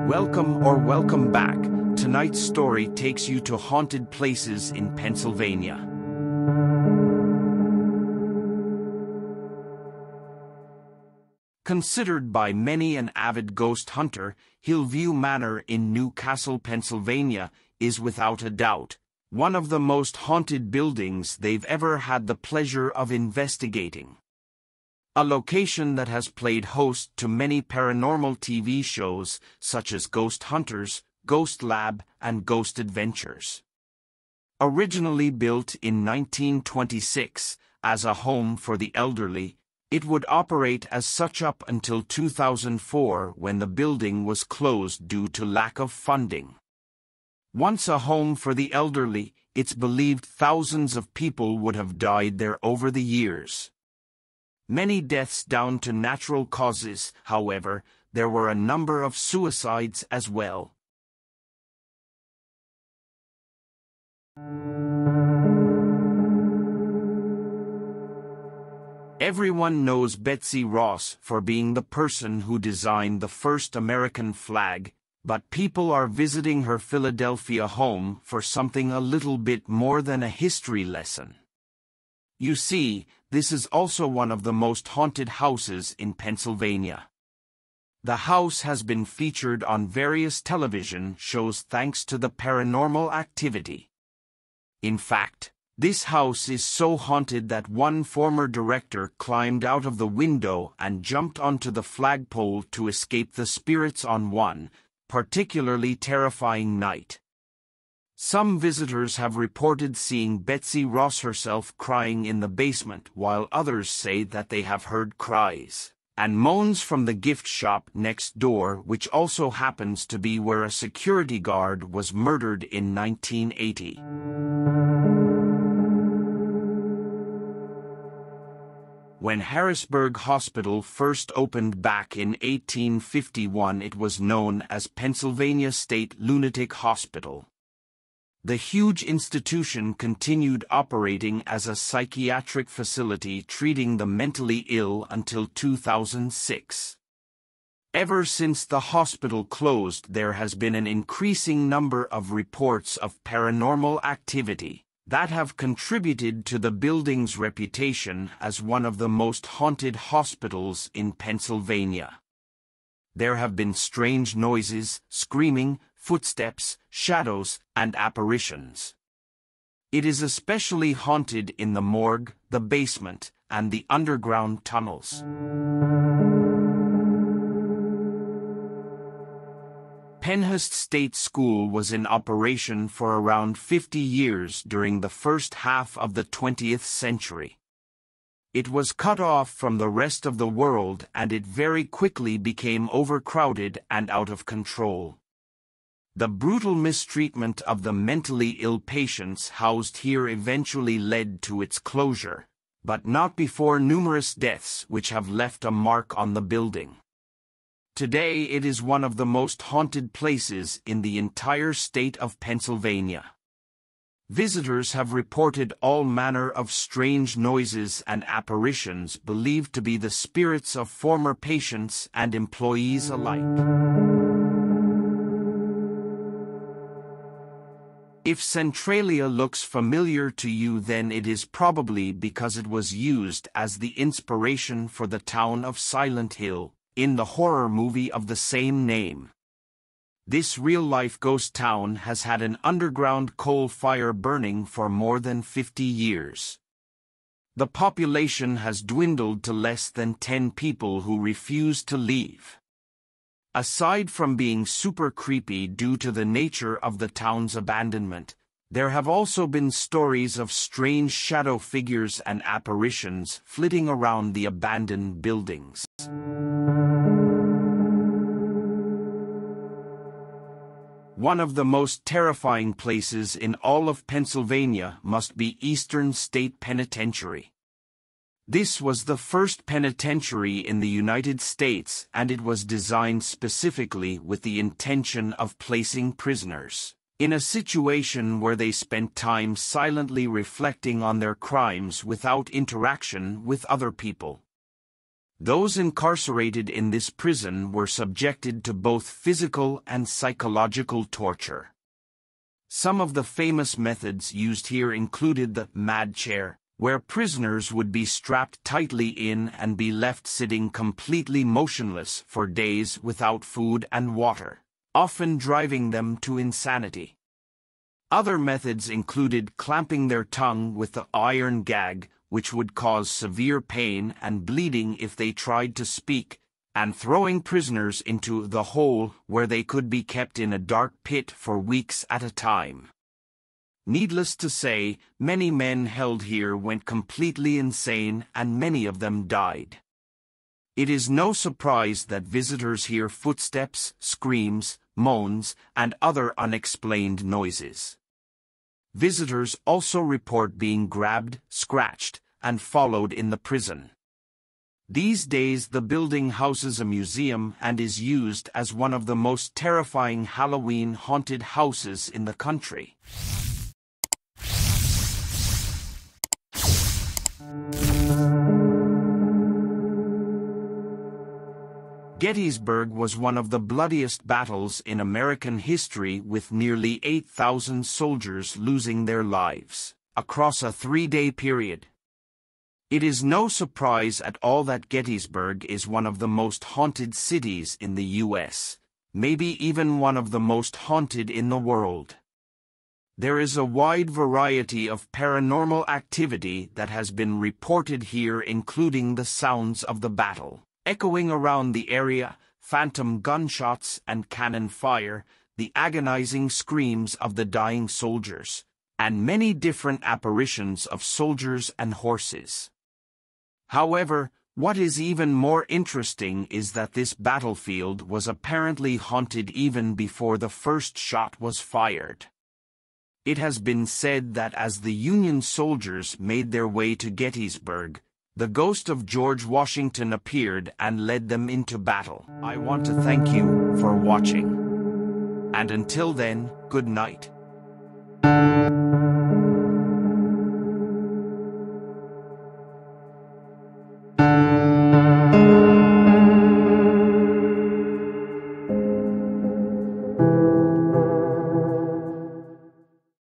Welcome back. Tonight's story takes you to haunted places in Pennsylvania. Considered by many an avid ghost hunter, Hillview Manor in Newcastle, Pennsylvania, is without a doubt one of the most haunted buildings they've ever had the pleasure of investigating. A location that has played host to many paranormal TV shows such as Ghost Hunters, Ghost Lab, and Ghost Adventures. Originally built in 1926 as a home for the elderly, it would operate as such up until 2004 when the building was closed due to lack of funding. Once a home for the elderly, it's believed thousands of people would have died there over the years. Many deaths down to natural causes, however, there were a number of suicides as well. Everyone knows Betsy Ross for being the person who designed the first American flag, but people are visiting her Philadelphia home for something a little bit more than a history lesson. You see, this is also one of the most haunted houses in Pennsylvania. The house has been featured on various television shows thanks to the paranormal activity. In fact, this house is so haunted that one former director climbed out of the window and jumped onto the flagpole to escape the spirits on one particularly terrifying night. Some visitors have reported seeing Betsy Ross herself crying in the basement, while others say that they have heard cries and moans from the gift shop next door, which also happens to be where a security guard was murdered in 1980. When Harrisburg Hospital first opened back in 1851, it was known as Pennsylvania State Lunatic Hospital. The huge institution continued operating as a psychiatric facility treating the mentally ill until 2006. Ever since the hospital closed, there has been an increasing number of reports of paranormal activity that have contributed to the building's reputation as one of the most haunted hospitals in Pennsylvania. There have been strange noises, screaming, footsteps, shadows, and apparitions. It is especially haunted in the morgue, the basement, and the underground tunnels. Pennhurst State School was in operation for around 50 years during the first half of the 20th century. It was cut off from the rest of the world, and it very quickly became overcrowded and out of control. The brutal mistreatment of the mentally ill patients housed here eventually led to its closure, but not before numerous deaths which have left a mark on the building. Today it is one of the most haunted places in the entire state of Pennsylvania. Visitors have reported all manner of strange noises and apparitions believed to be the spirits of former patients and employees alike. If Centralia looks familiar to you, then it is probably because it was used as the inspiration for the town of Silent Hill in the horror movie of the same name. This real-life ghost town has had an underground coal fire burning for more than 50 years. The population has dwindled to less than 10 people who refuse to leave. Aside from being super creepy due to the nature of the town's abandonment, there have also been stories of strange shadow figures and apparitions flitting around the abandoned buildings. One of the most terrifying places in all of Pennsylvania must be Eastern State Penitentiary. This was the first penitentiary in the United States, and it was designed specifically with the intention of placing prisoners in a situation where they spent time silently reflecting on their crimes without interaction with other people. Those incarcerated in this prison were subjected to both physical and psychological torture. Some of the famous methods used here included the mad chair, where prisoners would be strapped tightly in and be left sitting completely motionless for days without food and water, often driving them to insanity. Other methods included clamping their tongue with the iron gag, which would cause severe pain and bleeding if they tried to speak, and throwing prisoners into the hole where they could be kept in a dark pit for weeks at a time. Needless to say, many men held here went completely insane and many of them died. It is no surprise that visitors hear footsteps, screams, moans, and other unexplained noises. Visitors also report being grabbed, scratched, and followed in the prison. These days the building houses a museum and is used as one of the most terrifying Halloween haunted houses in the country. Gettysburg was one of the bloodiest battles in American history, with nearly 8,000 soldiers losing their lives across a 3-day period. It is no surprise at all that Gettysburg is one of the most haunted cities in the U.S., maybe even one of the most haunted in the world. There is a wide variety of paranormal activity that has been reported here, including the sounds of the battle echoing around the area, phantom gunshots and cannon fire, the agonizing screams of the dying soldiers, and many different apparitions of soldiers and horses. However, what is even more interesting is that this battlefield was apparently haunted even before the first shot was fired. It has been said that as the Union soldiers made their way to Gettysburg, the ghost of George Washington appeared and led them into battle. I want to thank you for watching. And until then, good night.